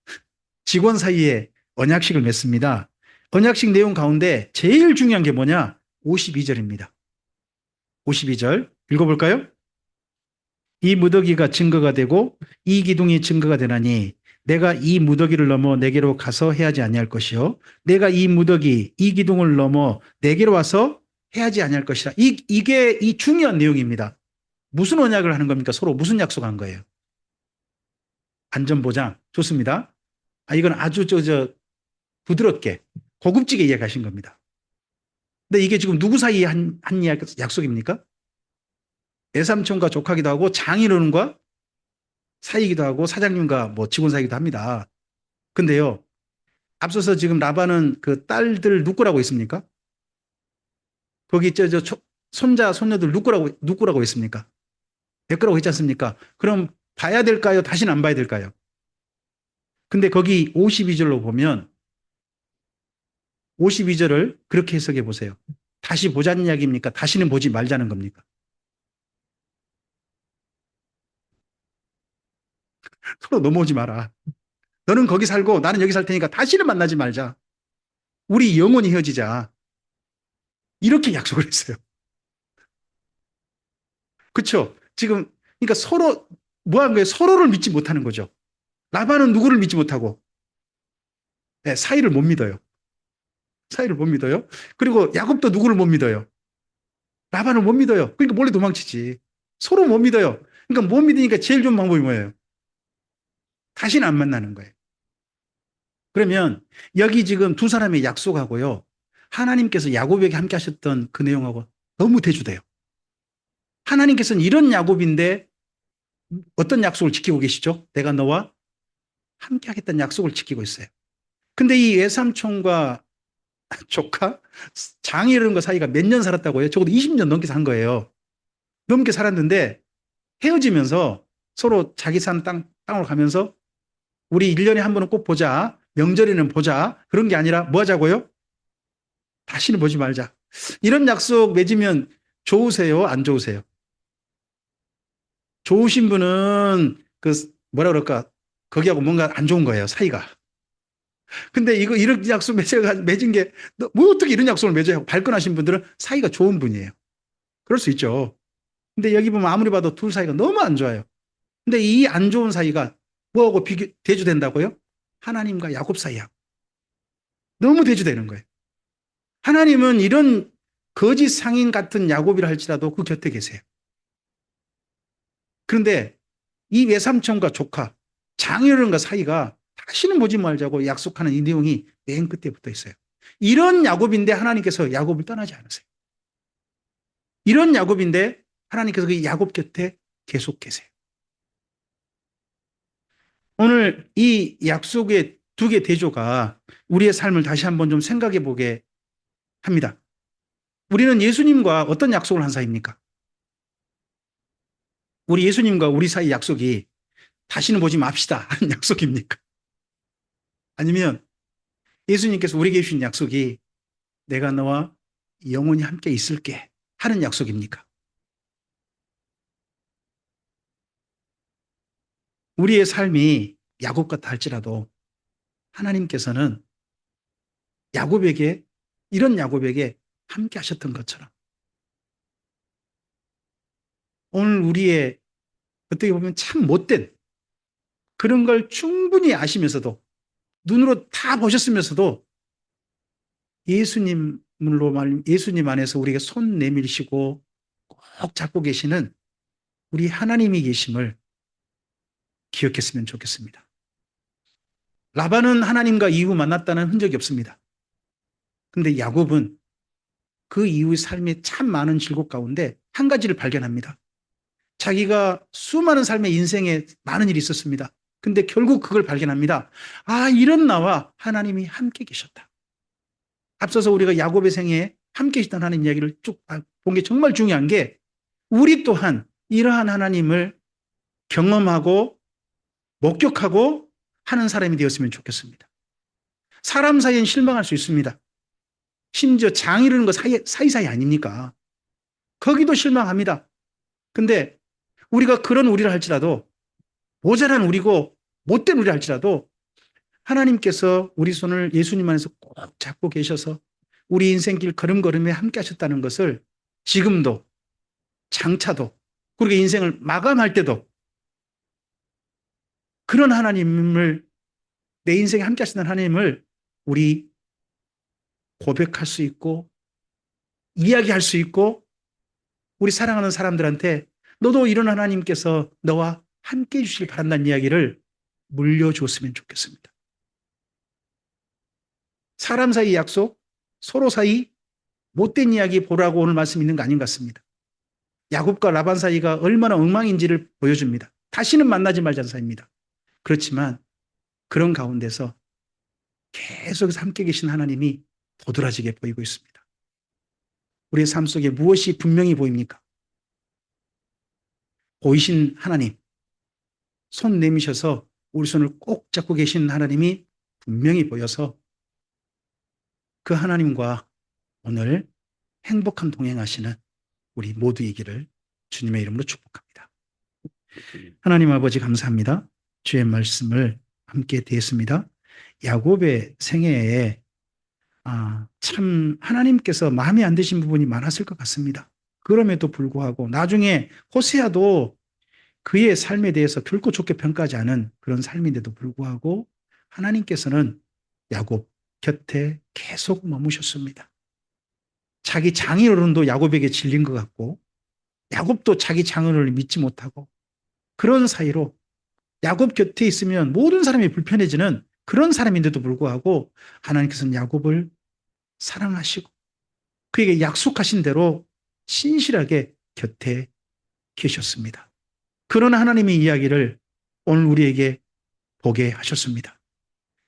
직원 사이에 언약식을 맺습니다. 언약식 내용 가운데 제일 중요한 게 뭐냐? 52절입니다. 52절 읽어볼까요? 이 무더기가 증거가 되고 이 기둥이 증거가 되나니 내가 이 무더기를 넘어 내게로 가서 해야지 아니할 것이요 내가 이 무더기 이 기둥을 넘어 내게로 와서 해야지 아니할 것이라. 이게 이 중요한 내용입니다. 무슨 언약을 하는 겁니까? 서로 무슨 약속한 거예요? 안전보장. 좋습니다. 이건 아주 부드럽게 고급지게 이야기하신 겁니다. 근데 이게 지금 누구 사이에 한 약속입니까? 애삼촌과 조카기도 하고 장인어른과 사이기도 하고 사장님과 직원 사이기도 합니다. 근데요, 앞서서 지금 라반은 그 딸들 누구라고 있습니까? 거기 손자, 손녀들 누구라고 있습니까? 백구라고 있지 않습니까? 그럼 봐야 될까요? 다시는 안 봐야 될까요? 근데 거기 52절로 보면 52절을 그렇게 해석해 보세요. 다시 보자는 이야기입니까? 다시는 보지 말자는 겁니까? 서로 넘어오지 마라. 너는 거기 살고 나는 여기 살 테니까 다시는 만나지 말자. 우리 영원히 헤어지자. 이렇게 약속을 했어요. 그렇죠? 지금 그러니까 서로 뭐 한 거예요? 서로를 믿지 못하는 거죠. 라반은 누구를 믿지 못하고 네, 사이를 못 믿어요. 사이를 못 믿어요. 그리고 야곱도 누구를 못 믿어요. 라반을 못 믿어요. 그러니까 몰래 도망치지. 서로 못 믿어요. 그러니까 못 믿으니까 제일 좋은 방법이 뭐예요? 다시는 안 만나는 거예요. 그러면 여기 지금 두 사람의 약속하고요. 하나님께서 야곱에게 함께 하셨던 그 내용하고 너무 대조돼요. 하나님께서는 이런 야곱인데 어떤 약속을 지키고 계시죠? 내가 너와 함께 하겠다는 약속을 지키고 있어요. 근데 이 외삼촌과 조카, 장이 이르는 거 사이가 몇 년 살았다고요? 적어도 20년 넘게 산 거예요. 넘게 살았는데 헤어지면서 서로 자기 산 땅으로 가면서 우리 1년에 한 번은 꼭 보자. 명절에는 보자. 그런 게 아니라 뭐 하자고요? 다시는 보지 말자. 이런 약속 맺으면 좋으세요? 안 좋으세요? 좋으신 분은 그 뭐라 그럴까? 거기하고 뭔가 안 좋은 거예요. 사이가. 근데 이런 약속 맺은 게 뭐 어떻게 이런 약속을 맺어요? 발끈하신 분들은 사이가 좋은 분이에요. 그럴 수 있죠. 근데 여기 보면 아무리 봐도 둘 사이가 너무 안 좋아요. 근데 이 안 좋은 사이가 뭐하고 대조된다고요? 하나님과 야곱 사이하고. 너무 대조되는 거예요. 하나님은 이런 거짓 상인 같은 야곱이라 할지라도 그 곁에 계세요. 그런데 이 외삼촌과 조카, 장인어른과 사이가 다시는 보지 말자고 약속하는 이 내용이 맨 끝에 붙어 있어요. 이런 야곱인데 하나님께서 야곱을 떠나지 않으세요. 이런 야곱인데 하나님께서 그 야곱 곁에 계속 계세요. 오늘 이 약속의 두 개 대조가 우리의 삶을 다시 한번 좀 생각해 보게 합니다. 우리는 예수님과 어떤 약속을 한 사이입니까? 우리 예수님과 우리 사이 약속이 다시는 보지 맙시다 하는 약속입니까? 아니면 예수님께서 우리에게 주신 약속이 내가 너와 영원히 함께 있을게 하는 약속입니까? 우리의 삶이 야곱 같다 할지라도 하나님께서는 야곱에게 이런 야곱에게 함께 하셨던 것처럼 오늘 우리의 어떻게 보면 참 못된 그런 걸 충분히 아시면서도 눈으로 다 보셨으면서도 예수님 안에서 우리에게 손 내밀시고 꼭 잡고 계시는 우리 하나님이 계심을 기억했으면 좋겠습니다. 라반은 하나님과 이후 만났다는 흔적이 없습니다. 근데 야곱은 그 이후의 삶의 참 많은 즐겁 가운데 한 가지를 발견합니다. 자기가 수많은 삶의 인생에 많은 일이 있었습니다. 근데 결국 그걸 발견합니다. 아, 이런 나와 하나님이 함께 계셨다. 앞서서 우리가 야곱의 생애에 함께 계시던 하나님 이야기를 쭉 본 게 정말 중요한 게 우리 또한 이러한 하나님을 경험하고 목격하고 하는 사람이 되었으면 좋겠습니다. 사람 사이엔 실망할 수 있습니다. 심지어 장 이르는 거 사이사이 아닙니까? 거기도 실망합니다. 근데 우리가 그런 우리를 할지라도 모자란 우리고 못된 우리를 할지라도 하나님께서 우리 손을 예수님 안에서 꼭 잡고 계셔서 우리 인생길 걸음걸음에 함께 하셨다는 것을 지금도 장차도 그리고 인생을 마감할 때도 그런 하나님을 내 인생에 함께 하시는 하나님을 우리 고백할 수 있고 이야기할 수 있고 우리 사랑하는 사람들한테 너도 이런 하나님께서 너와 함께 해주시길 바란다는 이야기를 물려주었으면 좋겠습니다. 사람 사이 약속, 서로 사이 못된 이야기 보라고 오늘 말씀 있는 거 아닌 것 같습니다. 야곱과 라반 사이가 얼마나 엉망인지를 보여줍니다. 다시는 만나지 말자는 사이입니다. 그렇지만 그런 가운데서 계속해서 함께 계신 하나님이 도드라지게 보이고 있습니다. 우리의 삶 속에 무엇이 분명히 보입니까? 보이신 하나님, 손 내미셔서 우리 손을 꼭 잡고 계신 하나님이 분명히 보여서 그 하나님과 오늘 행복한 동행하시는 우리 모두이기를 주님의 이름으로 축복합니다. 하나님 아버지 감사합니다. 주의 말씀을 함께 듣습니다. 야곱의 생애에 참 하나님께서 마음에 안 드신 부분이 많았을 것 같습니다. 그럼에도 불구하고 나중에 호세아도 그의 삶에 대해서 결코 좋게 평가하지 않은 그런 삶인데도 불구하고 하나님께서는 야곱 곁에 계속 머무셨습니다. 자기 장인어른도 야곱에게 질린 것 같고 야곱도 자기 장인어른을 믿지 못하고 그런 사이로 야곱 곁에 있으면 모든 사람이 불편해지는 그런 사람인데도 불구하고 하나님께서는 야곱을 사랑하시고 그에게 약속하신 대로 신실하게 곁에 계셨습니다. 그런 하나님의 이야기를 오늘 우리에게 보게 하셨습니다.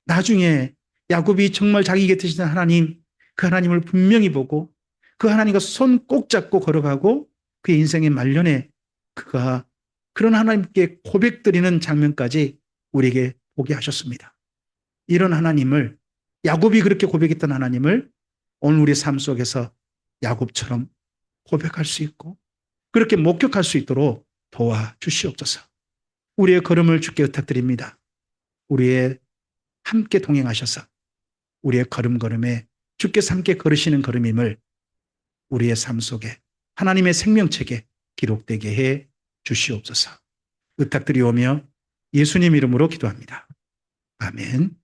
나중에 야곱이 정말 자기 곁에 계신 하나님, 그 하나님을 분명히 보고 그 하나님과 손 꼭 잡고 걸어가고 그의 인생의 말년에 그가 그런 하나님께 고백드리는 장면까지 우리에게 보게 하셨습니다. 이런 하나님을, 야곱이 그렇게 고백했던 하나님을 오늘 우리 삶 속에서 야곱처럼 고백할 수 있고 그렇게 목격할 수 있도록 도와주시옵소서. 우리의 걸음을 주께 부탁드립니다. 우리의 함께 동행하셔서 우리의 걸음걸음에 주께서 함께 걸으시는 걸음임을 우리의 삶 속에 하나님의 생명책에 기록되게 해 주시옵소서. 부탁드리오며 예수님 이름으로 기도합니다. 아멘.